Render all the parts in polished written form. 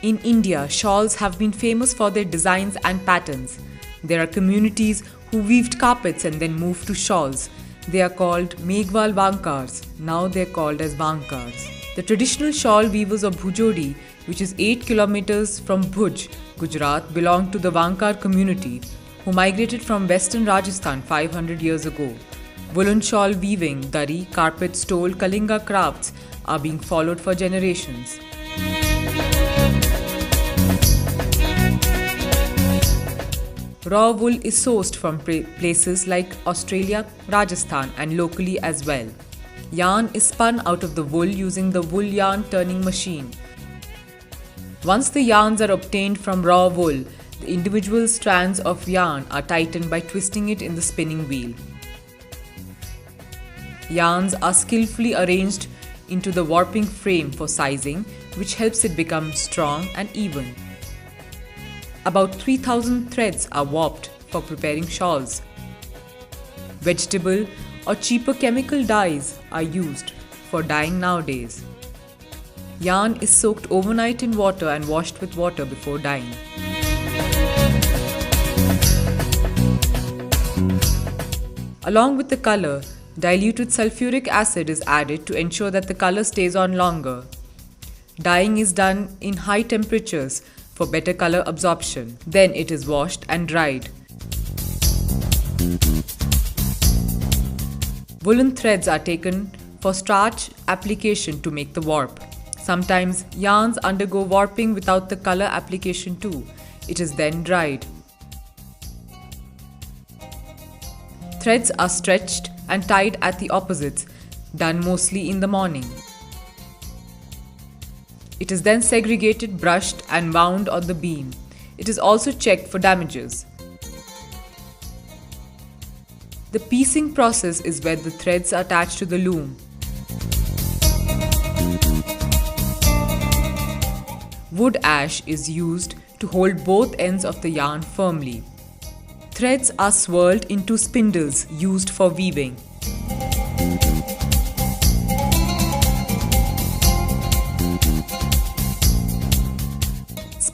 In India, shawls have been famous for their designs and patterns. There are communities who weaved carpets and then moved to shawls. They are called Meghwal Bankars. Now they are called as Bankars. The traditional shawl weavers of Bhujodi, which is 8 kilometers from Bhuj, Gujarat, belong to the Bankar community, who migrated from western Rajasthan 500 years ago. Woolen shawl weaving, dari, carpet, stole, Kalinga crafts are being followed for generations. Raw wool is sourced from places like Australia, Rajasthan and locally as well. Yarn is spun out of the wool using the wool yarn turning machine. Once the yarns are obtained from raw wool, the individual strands of yarn are tightened by twisting it in the spinning wheel. Yarns are skillfully arranged into the warping frame for sizing, which helps it become strong and even. About 3,000 threads are warped for preparing shawls. Vegetable or cheaper chemical dyes are used for dyeing nowadays. Yarn is soaked overnight in water and washed with water before dyeing. Along with the color, diluted sulfuric acid is added to ensure that the color stays on longer. Dyeing is done in high temperatures for better color absorption. Then it is washed and dried. Woolen threads are taken for starch application to make the warp. Sometimes yarns undergo warping without the color application too. It is then dried. Threads are stretched and tied at the opposites, done mostly in the morning. It is then segregated, brushed and wound on the beam. It is also checked for damages. The piecing process is where the threads are attached to the loom. Wood ash is used to hold both ends of the yarn firmly. Threads are swirled into spindles used for weaving.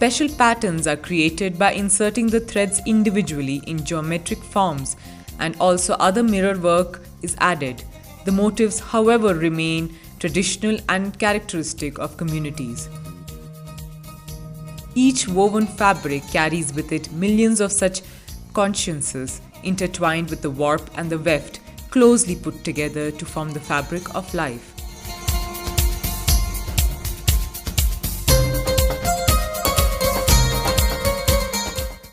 Special patterns are created by inserting the threads individually in geometric forms, and also other mirror work is added. The motifs, however, remain traditional and characteristic of communities. Each woven fabric carries with it millions of such consciences intertwined with the warp and the weft, closely put together to form the fabric of life.